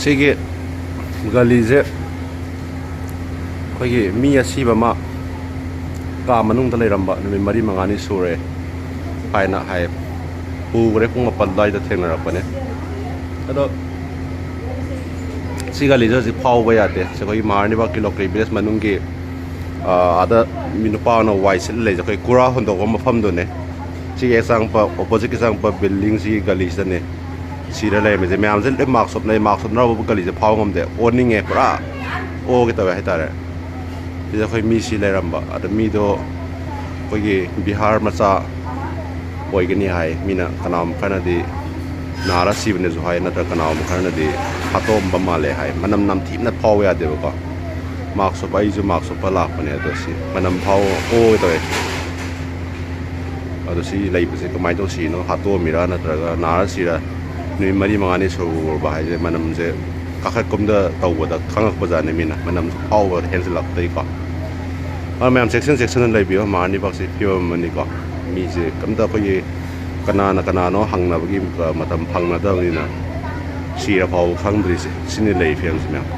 ꯁꯤꯒꯤ ꯒꯂꯤꯁꯦ ꯑꯩꯈꯣꯏꯒꯤ ꯃꯤ ꯑꯁꯤꯕ ꯑꯃ ꯀꯥ ꯃꯅꯨꯡꯗ ꯂꯩꯔꯝꯕ ꯅꯨꯃꯤꯠ 4-5ꯅꯤ ꯁꯨꯔꯦ ꯍꯥꯏꯅ ꯍꯥꯏ ꯄꯨꯈ꯭ꯔꯦ ꯄꯨꯡ 9 ꯑꯗꯨꯋꯥꯏꯗ ꯊꯦꯡꯅꯔꯛꯄꯅꯦ ꯑꯗꯣ ꯁꯤ ꯒꯂꯤꯁꯦ ꯍꯧꯖꯤꯛ ꯐꯥꯎꯕ ꯌꯥꯗꯦ ꯑꯩꯈꯣꯏꯒꯤ ꯃꯍꯥꯔꯥꯅꯤ ꯕꯥꯒ ꯂꯣꯀꯦꯜ ꯚꯤꯂꯦꯖ ꯃꯅꯨꯡꯒꯤ ꯑꯥꯗ ꯅꯨꯄꯥꯅ ꯋꯥꯏ ꯁꯤꯠꯂ ꯂꯩꯁꯦ ꯑꯩꯈꯣꯏ ꯀꯨꯔꯥ ꯍꯨꯟꯗꯣꯛꯄ ꯃꯐꯝꯗꯨꯅꯦ ꯁꯤꯒꯤ ꯆꯪꯉꯛꯄ ꯑꯣꯄꯣꯖꯤꯠꯀꯤ ꯆꯪꯉꯛꯄ ꯕꯤꯜꯗꯤꯡꯁꯤꯒꯤ ꯒꯂꯤꯁꯤꯗꯅꯦ ꯁꯤꯔ ꯂꯩꯔꯝꯃꯤꯁꯦ ꯃꯌꯥꯝꯁꯦ ꯂꯣꯏ ꯃꯥꯛꯁ ꯎꯞꯅꯔꯕ ꯒꯂꯤꯁꯦ ꯐꯥꯎꯕ ꯉꯝꯗꯦ ꯑꯣꯅꯤꯡꯉꯦ ꯄꯨꯔꯥ ꯑꯣꯒꯦ ꯇꯧꯋꯦ ꯍꯥꯏꯇꯥꯔꯦ ꯁꯤꯗ ꯑꯩꯈꯣꯏ ꯃꯤ ꯁꯤ ꯂꯩꯔꯝꯕ ꯑꯗ ꯃꯤꯗꯣ ꯑꯩꯈꯣꯏꯒꯤ ꯕꯤꯍꯥꯔ ꯃꯆꯥ ꯑꯣꯏꯒꯅꯤ ꯍꯥꯏ ꯃꯤꯅ ꯀꯅꯥꯒꯨꯝꯕ ꯈꯔꯅꯗꯤ ꯅꯥꯔ ꯁꯤꯕꯅꯦꯁꯨ ꯍꯥꯏ ꯅꯠꯇ꯭ꯔꯒ ꯀꯅꯥꯒꯨꯝꯕ ꯈꯔꯅꯗꯤ ꯍꯥꯠꯇꯣꯛꯑꯝꯕ ꯃꯥꯜꯂꯦ ꯍꯥꯏ ꯃꯅꯝ ꯅꯝꯊꯤꯅ ꯐꯥꯎꯕ ꯌꯥꯗꯦꯕꯀꯣ ꯃꯥꯛꯁ ꯎꯞꯄ ꯑꯩꯁꯨ ꯃꯥꯛꯁ ꯎꯞꯄ ꯂꯥꯛꯄꯅꯦ ꯑꯗꯣ ꯁꯤ ꯃꯅꯝ ꯐꯥꯎꯕ ꯑꯣꯒꯦ ꯇꯧꯋꯦ ꯑꯗꯣ ꯁꯤ ꯂꯩꯕꯁꯦ ꯀꯃꯥꯏꯅ ꯇꯧ ꯁꯤꯅꯣ ꯍꯥꯠꯇꯣꯛꯑꯝꯃꯤꯔꯥ ꯅꯠꯇ꯭ꯔꯒ ꯅꯥꯔ ꯁꯤꯔ ꯅꯨꯃꯤꯠ 4-5ꯅꯤ ꯁꯨꯔꯕ ꯍꯥꯏꯁꯦ ꯃꯅꯝꯁꯦ ꯀꯥꯈꯠ ꯀꯨꯝꯗ ꯇꯧꯕꯗ ꯈꯪꯉꯛꯄꯖꯥꯠꯅꯤ ꯃꯤꯅ ꯃꯅꯝꯁꯨ ꯐꯥꯎꯕ ꯍꯦꯟꯖꯜꯂꯛꯇꯩꯀꯣ ꯃꯌꯥꯝ ꯆꯦꯛꯁꯤꯟꯅ ꯂꯩꯕꯤꯌꯣ ꯃꯍꯥꯔꯥꯅꯤ ꯕꯥꯒꯁꯤ ꯐꯤꯕꯝ ꯑꯃꯅꯤꯀꯣ ꯃꯤꯁꯦ ꯀꯝꯇ ꯑꯩꯈꯣꯏꯒꯤ ꯀꯅꯥꯅꯣ ꯍꯪꯅꯕꯒꯤ ꯃꯇꯝ ꯐꯪꯅꯗꯕꯅꯤꯅ ꯁꯤꯔ ꯐꯥꯎꯕ ꯈꯪꯗ꯭ꯔꯤꯁꯦ ꯁꯤꯅꯤ ꯂꯩ ꯐꯤꯕꯝꯁꯤ ꯃꯌꯥꯝ